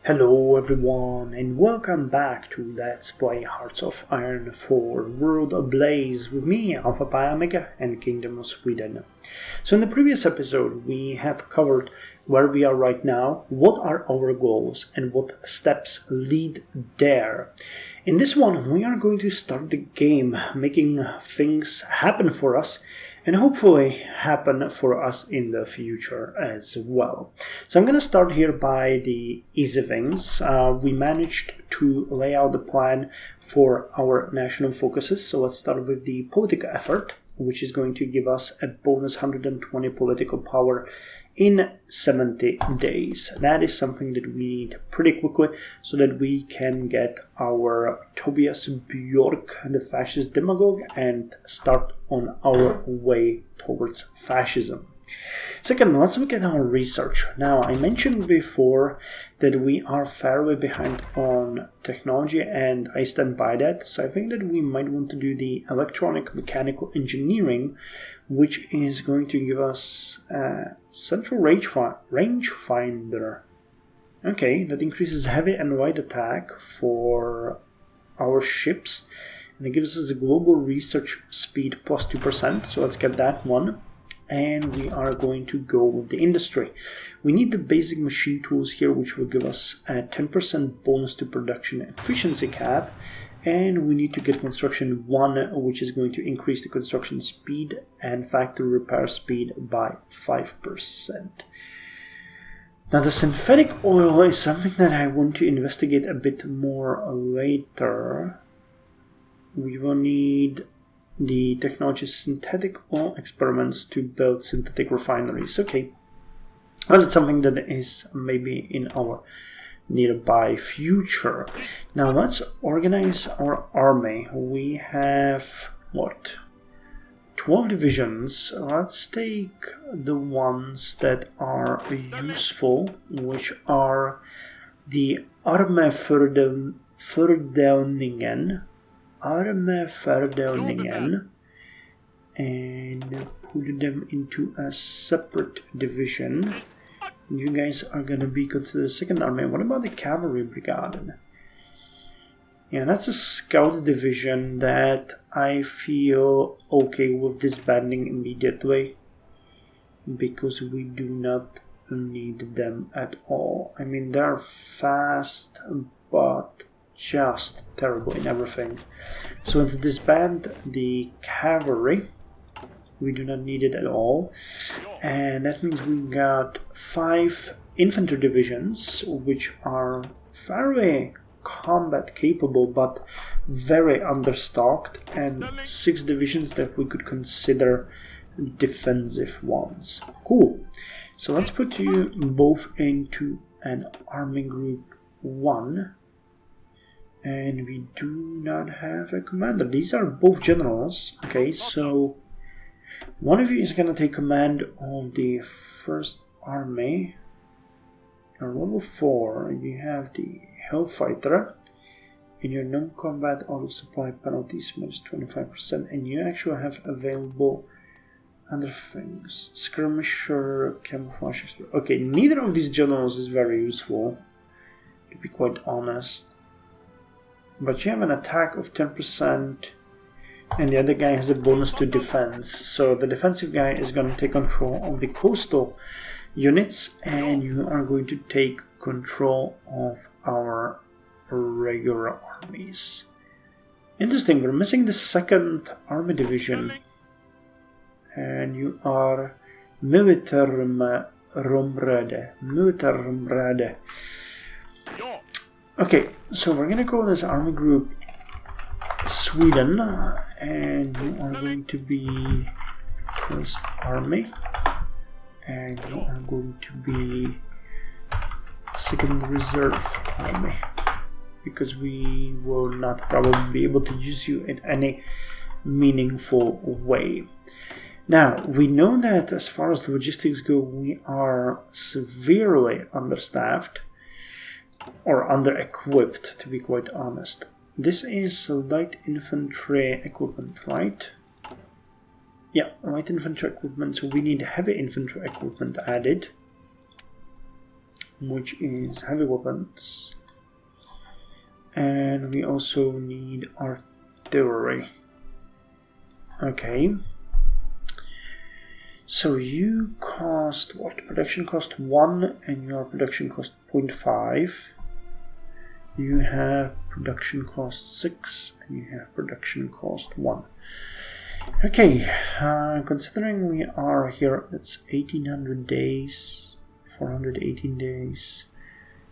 Hello everyone and welcome back to Let's Play Hearts of Iron 4 World Ablaze with me, Alpha Pi Omega and Kingdom of Sweden. So in the previous episode we have covered where we are right now, what are our goals and what steps lead there. In this one we are going to start the game, making things happen for us and hopefully happen for us in the future as well. So I'm going to start here by the easy things. We managed to lay out the plan for our national focuses. So let's start with the political effort, which is going to give us a bonus 120 political power in 70 days. That is something that we need pretty quickly so that we can get our Tobias Bjork, the fascist demagogue, and start on our way towards fascism. Second, let's look at our research. Now, I mentioned before that we are fairly behind on technology, and I stand by that. So I think that we might want to do the electronic mechanical engineering, which is going to give us a central range finder. Okay, that increases heavy and light attack for our ships, and it gives us a global research speed plus 2%. So let's get that one. And we are going to go with the industry. We need the basic machine tools here, which will give us a 10% bonus to production efficiency cap. And we need to get construction 1, which is going to increase the construction speed and factory repair speed by 5%. Now the synthetic oil is something that I want to investigate a bit more later. We will need the technology synthetic oil experiments to build synthetic refineries. Okay, well, it's something that is maybe in our nearby future. Now let's organize our army. We have, 12 divisions. Let's take the ones that are useful, which are the Arme Fördelningen, and put them into a separate division. You guys are going to be considered second army. What about the cavalry brigade? Yeah, that's a scout division that I feel okay with disbanding immediately, because we do not need them at all. I mean, they're fast, but just terrible in everything. So let's disband the cavalry. We do not need it at all. And that means we got 5 infantry divisions, which are fairly combat capable but very understocked, and 6 divisions that we could consider defensive ones. Cool. So let's put you both into an army group 1. And we do not have a commander. These are both generals. Okay, so one of you is going to take command of the first army. You're level 4. You have the Hellfighter. And your non-combat auto supply penalties minus 25%. And you actually have available other things. Skirmisher, camouflage. Okay, neither of these generals is very useful, to be quite honest. But you have an attack of 10%, and the other guy has a bonus to defense. So the defensive guy is going to take control of the coastal units, and you are going to take control of our regular armies. Interesting, we're missing the second army division. And you are Militärområde. Okay, so we're gonna call this army group Sweden, and you are going to be first army, and you are going to be second reserve army, because we will not probably be able to use you in any meaningful way. Now, we know that as far as the logistics go, we are severely understaffed, or under-equipped, to be quite honest. This is light infantry equipment, right? Yeah, light infantry equipment, so we need heavy infantry equipment added. which is heavy weapons. And we also need artillery. Okay. So you cost what? Production cost 1 and your production cost 0.5. You have production cost 6 and you have production cost 1. Okay, considering we are here, that's 1800 days, 418 days,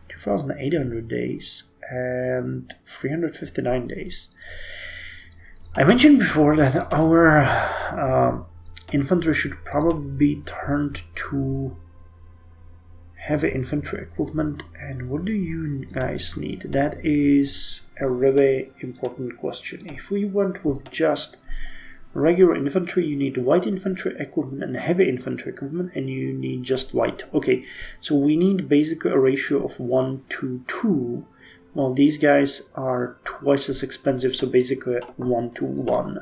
2800 days, and 359 days. I mentioned before that our infantry should probably be turned to heavy infantry equipment. And what do you guys need? That is a really important question. If we went with just regular infantry, you need white infantry equipment and heavy infantry equipment, and you need just white. Okay, so we need basically a ratio of 1 to 2. Well, these guys are twice as expensive, so basically 1 to 1.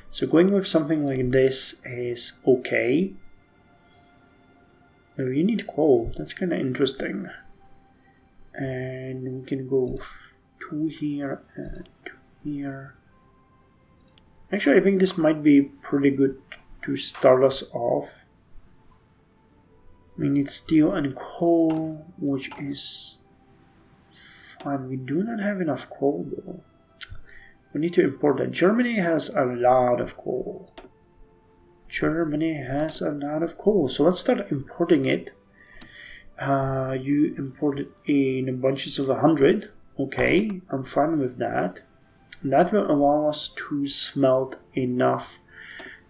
So going with something like this is okay. No, you need coal. That's kind of interesting. And we can go with 2 here and 2 here. Actually, I think this might be pretty good to start us off. We need steel and coal, which is fine. We do not have enough coal though. We need to import that. Germany has a lot of coal. Germany has a lot of coal. So let's start importing it. You import it in bunches of 100. Okay, I'm fine with that. That will allow us to smelt enough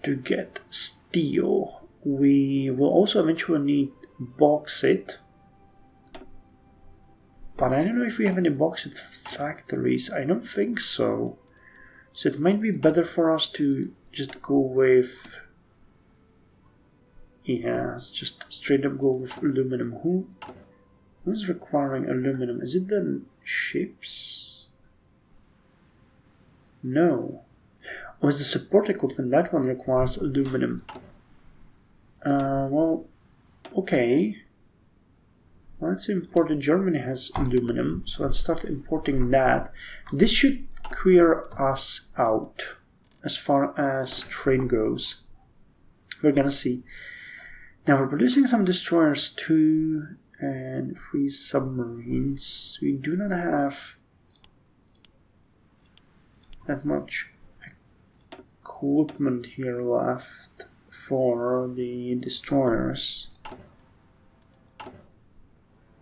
to get steel. We will also eventually need bauxite. But I don't know if we have any bauxite factories. I don't think so. So it might be better for us to just go with... Yeah, just straight up go with aluminum. Who's requiring aluminum? Is it the ships? No. Oh, it's the support equipment. That one requires aluminum. Well, okay. Let's import it. Germany has aluminum, so let's start importing that. This should clear us out as far as trade goes. We're gonna see. Now we're producing some destroyers too, and 3 submarines. We do not have that much equipment here left for the destroyers.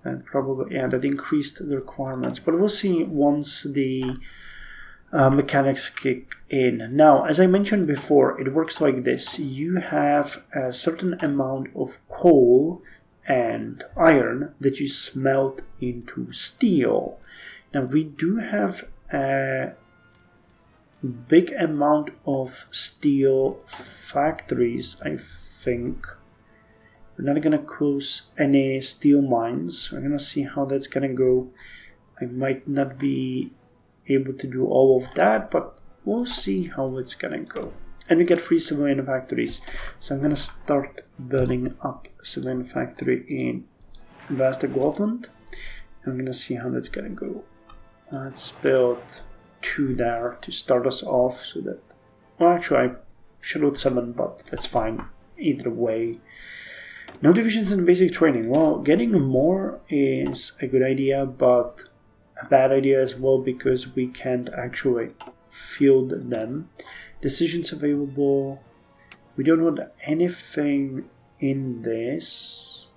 And probably, yeah, that increased the requirements. But we'll see once the mechanics kick in. Now, as I mentioned before, it works like this. You have a certain amount of coal and iron that you smelt into steel. Now, we do have a big amount of steel factories, I think. We're not going to close any steel mines. We're going to see how that's going to go. I might not be able to do all of that, but we'll see how it's going to go. And we get 3 civilian factories. So I'm going to start building up a civilian factory in Västergötland. I'm going to see how that's going to go. Let's build 2 there to start us off, so that, well, actually I should load 7, but that's fine either way. No divisions in basic training. Well, getting more is a good idea, but a bad idea as well, because we can't actually field them. Decisions available. We don't want anything in this.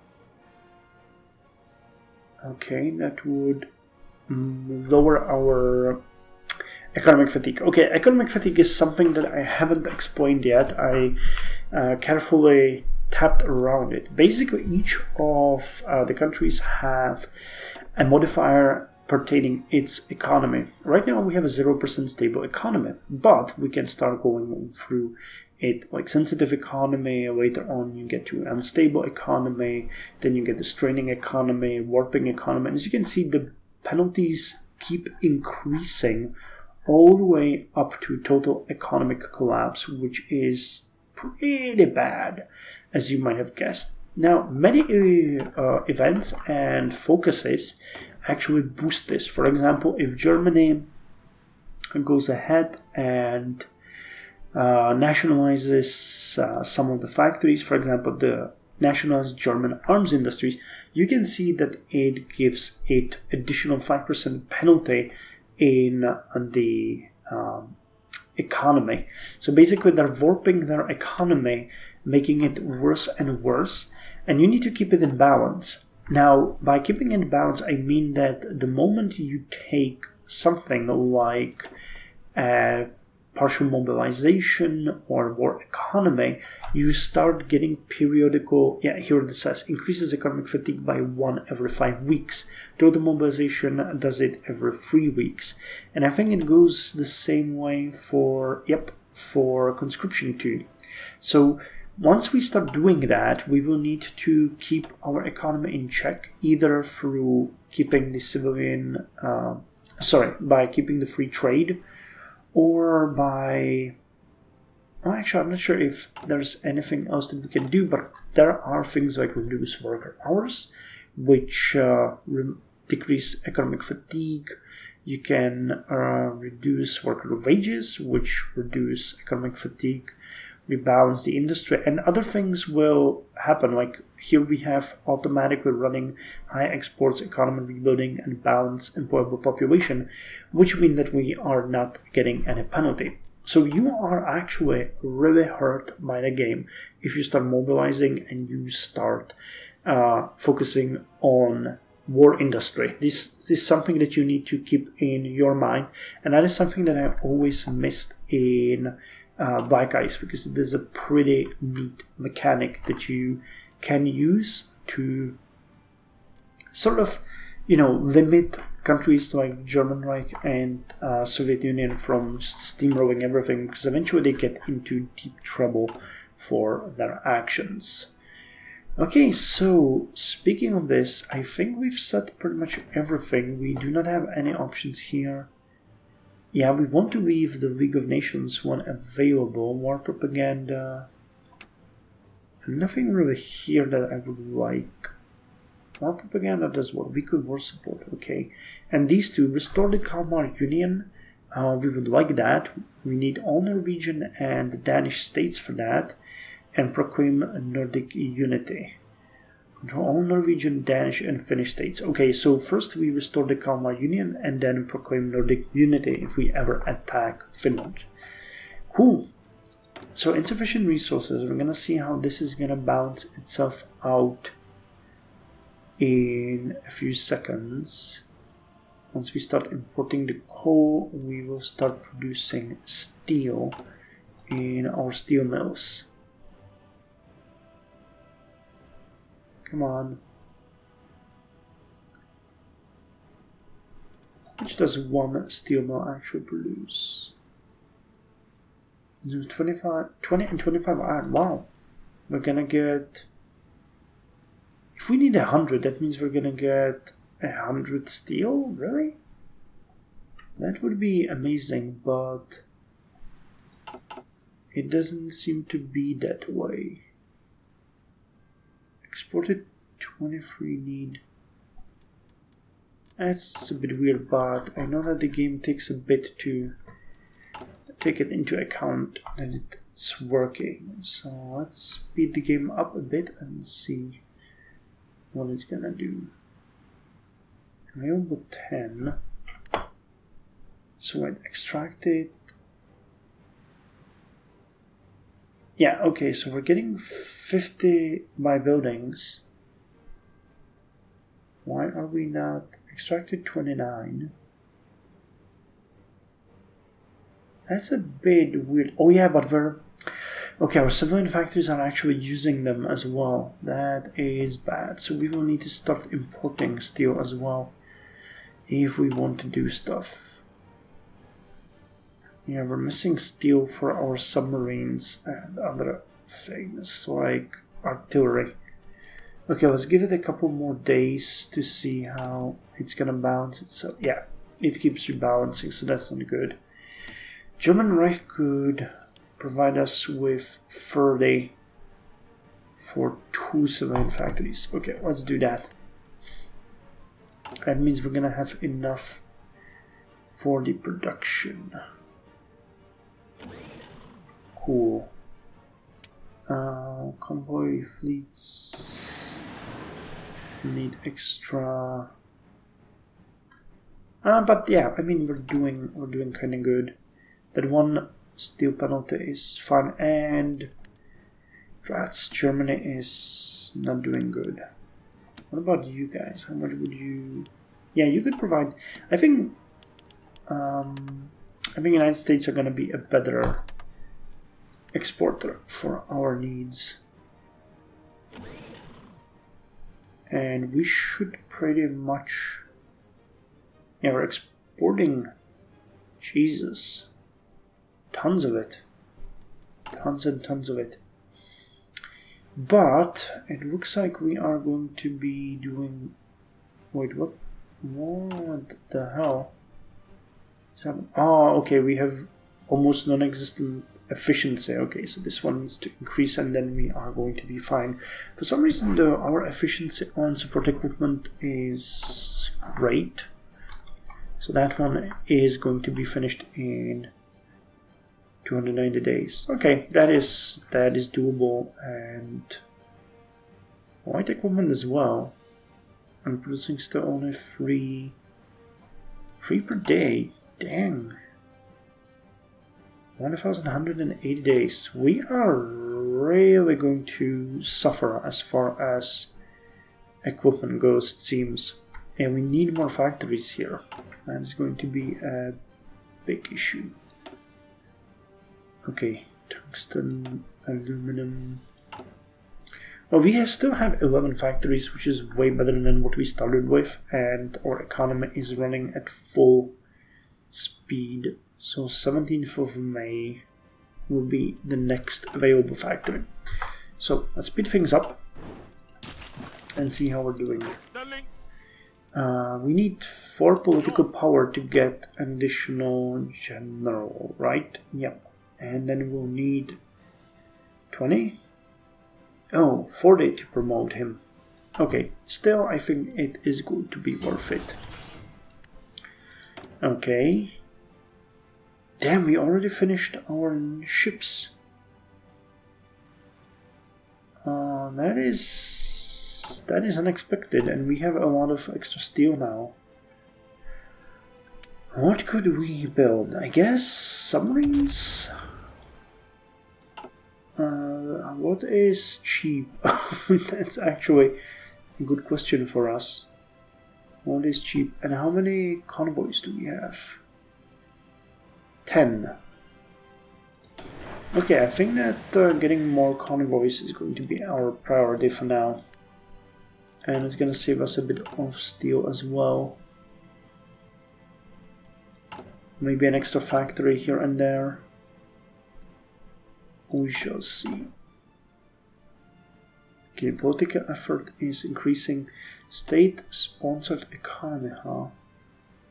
Okay, that would lower our economic fatigue. Okay, economic fatigue is something that I haven't explained yet. I carefully tapped around it. Basically, each of the countries have a modifier pertaining its economy. Right now, we have a 0% stable economy, but we can start going through it like sensitive economy. Later on, you get to unstable economy. Then you get the straining economy, warping economy. And as you can see, the penalties keep increasing all the way up to total economic collapse, which is pretty bad, as you might have guessed. Now, many events and focuses actually boost this. For example, if Germany goes ahead and nationalizes some of the factories, for example, the nationalized German arms industries, you can see that it gives it additional 5% penalty in the economy. So basically they're warping their economy, making it worse and worse, and you need to keep it in balance. Now, by keeping it in balance, I mean that the moment you take something like partial mobilization or war economy, you start getting periodical, here it says, increases economic fatigue by 1 every 5 weeks. Total mobilization does it every 3 weeks. And I think it goes the same way for conscription too. So once we start doing that, we will need to keep our economy in check, either through keeping the by keeping the free trade, or by, actually I'm not sure if there's anything else that we can do, but there are things like reduce worker hours, which decrease economic fatigue. You can reduce worker wages, which reduce economic fatigue, rebalance the industry, and other things will happen. Like here we have automatically running high exports, economy rebuilding, and balanced employable population, which mean that we are not getting any penalty. So you are actually really hurt by the game if you start mobilizing and you start focusing on war industry. This is something that you need to keep in your mind, and that is something that I've always missed in WWII, because it is a pretty neat mechanic that you can use to sort of, limit countries like German Reich and Soviet Union from just steamrolling everything, because eventually they get into deep trouble for their actions. Okay, so speaking of this, I think we've said pretty much everything. We do not have any options here. Yeah, we want to leave the League of Nations one available. War propaganda. Nothing really here that I would like. War propaganda does what? Weekly war support. Okay. And these two, restore the Kalmar Union. We would like that. We need all Norwegian and Danish states for that. And proclaim Nordic unity. Control all Norwegian, Danish, and Finnish states. Okay, so first we restore the Kalmar Union and then proclaim Nordic unity if we ever attack Finland. Cool. So insufficient resources. We're gonna see how this is gonna balance itself out in a few seconds. Once we start importing the coal, we will start producing steel in our steel mills. Come on. Which does one steel mill actually produce? 20 and 25 iron. Wow. We're gonna get... If we need 100, that means we're gonna get 100 steel? Really? That would be amazing, but it doesn't seem to be that way. Exported 23 need. That's a bit weird, but I know that the game takes a bit to take it into account that it's working. So let's speed the game up a bit and see what it's gonna do. Available 10. So I'd extract it. Yeah, okay, so we're getting 50 by buildings. Why are we not extracted 29? That's a bit weird. Oh yeah, but we're... Okay, our civilian factories are actually using them as well. That is bad. So we will need to start importing steel as well if we want to do stuff. Yeah, we're missing steel for our submarines and other things like artillery. Okay, let's give it a couple more days to see how it's gonna balance itself. Yeah, it keeps rebalancing, so that's not good. German Reich could provide us with 30 for 2 civilian factories. Okay, let's do that. That means we're gonna have enough for the production. Cool. Convoy fleets need extra. But yeah, I mean we're doing kind of good. That one steel penalty is fine, and Rats Germany is not doing good. What about you guys? How much would you? Yeah, you could provide. I think United States are gonna be a better exporter for our needs, and we should pretty much. Yeah, we're exporting. Jesus, tons of it, tons and tons of it. But it looks like we are going to be doing. Wait, what? What the hell? Oh, okay, we have almost non-existent efficiency. Okay, so this one needs to increase and then we are going to be fine. For some reason though, our efficiency on support equipment is great. So that one is going to be finished in 290 days. Okay, that is doable. And white equipment as well. I'm producing still only 3 per day. Dang. 1,180 days. We are really going to suffer as far as equipment goes, it seems. And we need more factories here. That is going to be a big issue. Okay, tungsten, aluminum. Well, we still have 11 factories, which is way better than what we started with. And our economy is running at full speed. So 17th of May will be the next available factory. So let's speed things up and see how we're doing. We need 4 political power to get an additional general, right? Yep. And then we'll need 20? Oh, 40 to promote him. Okay, still I think it is going to be worth it. Okay. Damn, we already finished our ships. That is unexpected, and we have a lot of extra steel now. What could we build? I guess submarines? What is cheap? That's actually a good question for us. What is cheap? And how many convoys do we have? 10. Okay, I think that getting more convoys is going to be our priority for now. And it's going to save us a bit of steel as well. Maybe an extra factory here and there. We shall see. Okay, political effort is increasing. State-sponsored economy, huh?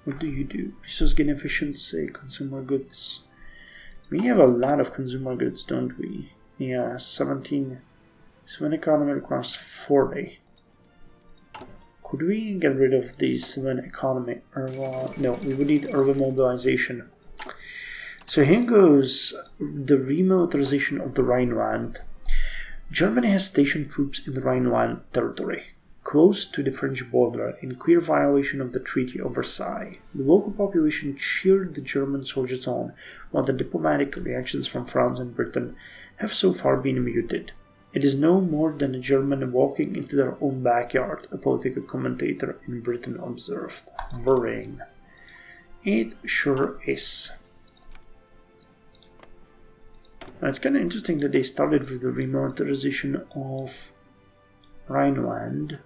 What do you do? Resource gain efficiency, consumer goods. We have a lot of consumer goods, don't we? Yeah, 17. So an economy requires 40. Could we get rid of the civilian economy? No, we would need urban mobilization. So here goes the remilitarization of the Rhineland. Germany has stationed troops in the Rhineland territory, close to the French border, in clear violation of the Treaty of Versailles. The local population cheered the German soldiers on, while the diplomatic reactions from France and Britain have so far been muted. It is no more than a German walking into their own backyard, a political commentator in Britain observed. Worrying. It sure is. Now, it's kind of interesting that they started with the remilitarization of Rhineland.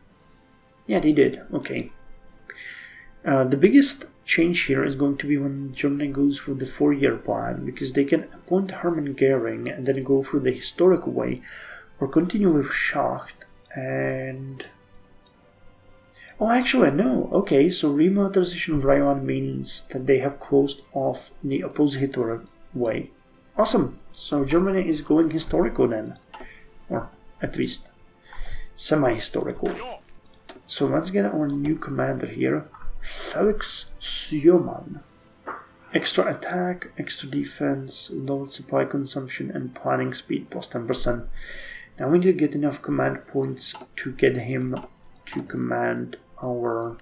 Yeah, they did. Okay. The biggest change here is going to be when Germany goes for the 4-year plan, because they can appoint Hermann Goering and then go through the historical way, or continue with Schacht and... Oh, actually, no. Okay, so remilitarization of Rhineland means that they have closed off the opposite way. Awesome. So Germany is going historical then. Or at least semi-historical. So let's get our new commander here, Felix Sjöman. Extra attack, extra defense, lowered supply consumption, and planning speed plus 10%. Now we need to get enough command points to get him to command our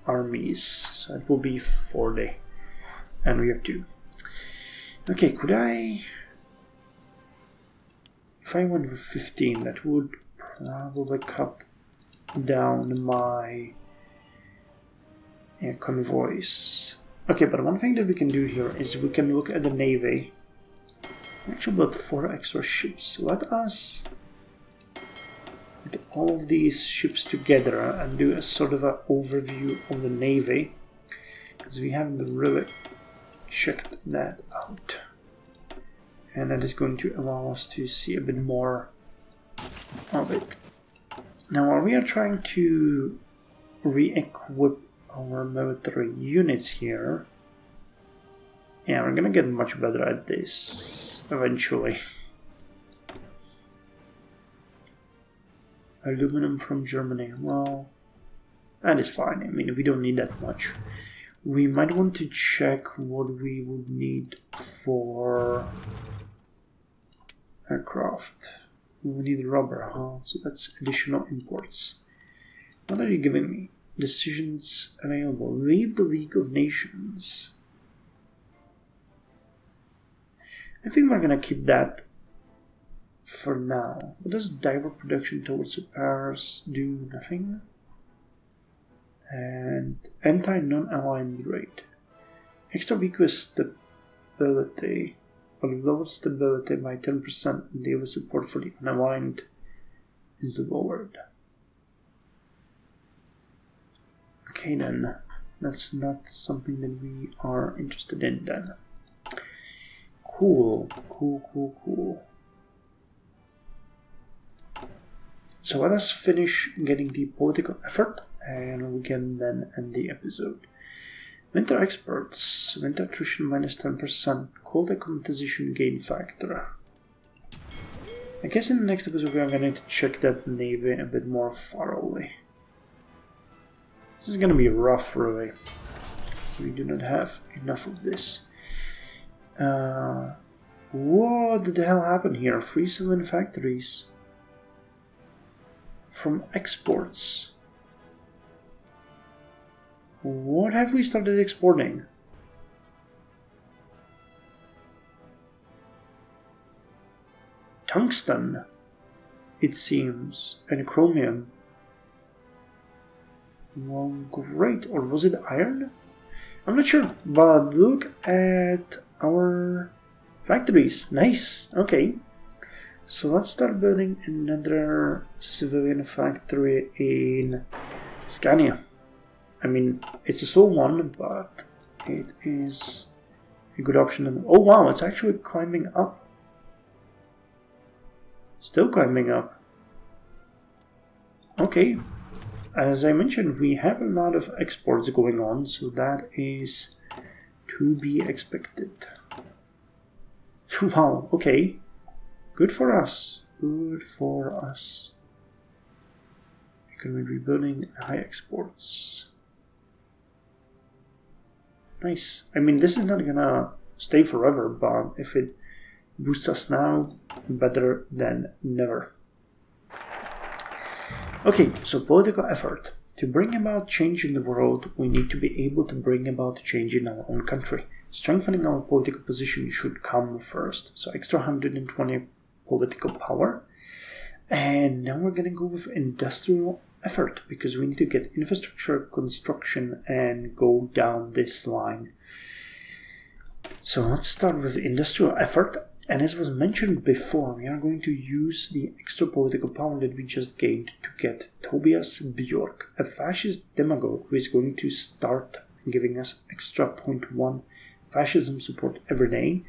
armies. So it will be 40. And we have 2. Okay, could I... If I went with 15, that would probably cut down my convoys. Okay, but one thing that we can do here is we can look at the navy. Actually build 4 extra ships. Let us put all of these ships together and do a sort of an overview of the navy, because we haven't really checked that out. And that is going to allow us to see a bit more of it. Now, while we are trying to re-equip our military units here, yeah, we're gonna get much better at this eventually. Aluminum from Germany, well, that is fine. I mean, we don't need that much. We might want to check what we would need for aircraft. We need rubber, huh? So that's additional imports. What are you giving me? Decisions available. Leave the League of Nations. I think we're gonna keep that for now. What does divert production towards repairs do? Nothing. And anti-non-aligned rate. Extra vehicle stability, or lower stability by 10%, and the other support for the unaligned is lowered. Okay then, that's not something that we are interested in then. Cool. So let us finish getting the political effort, and we can then end the episode. Winter experts, winter attrition minus 10%, cold acclimatization gain factor. I guess in the next episode we are going to check that navy a bit more thoroughly. This is going to be rough, really. We do not have enough of this. What the hell happened here? 3 civilian factories from exports. What have we started exporting? Tungsten, it seems, and chromium. Well, great. Or was it iron? I'm not sure, but look at our factories. Nice. Okay. So let's start building another civilian factory in Scania. I mean, it's a slow one, but it is a good option. Oh wow, it's actually climbing up. Still climbing up. Okay. As I mentioned, we have a lot of exports going on, so that is to be expected. Wow, okay. Good for us. Good for us. Economic rebuilding, high exports. Nice. I mean, this is not gonna stay forever, but if it boosts us now, better than never. Okay, so political effort. To bring about change in the world, we need to be able to bring about change in our own country. Strengthening our political position should come first. So extra 120 political power. And now we're going to go with industrial effort, because we need to get infrastructure construction and go down this line. So let's start with industrial effort. And as was mentioned before, we are going to use the extra political power that we just gained to get Tobias Bjork, a fascist demagogue who is going to start giving us extra 0.1 fascism support every day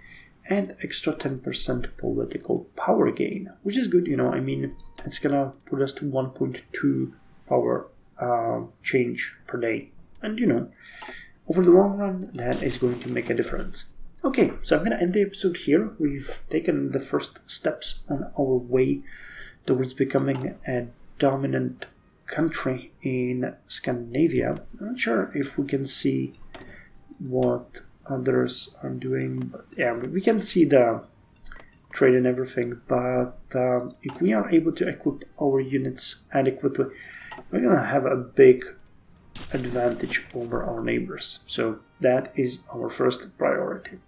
and extra 10% political power gain, which is good, you know. I mean, it's gonna put us to 1.2 power change per day. And, you know, over the long run, that is going to make a difference. Okay, so I'm going to end the episode here. We've taken the first steps on our way towards becoming a dominant country in Scandinavia. I'm not sure if we can see what others are doing, but yeah, we can see the trade and everything, but if we are able to equip our units adequately, we're gonna have a big advantage over our neighbors. So that is our first priority.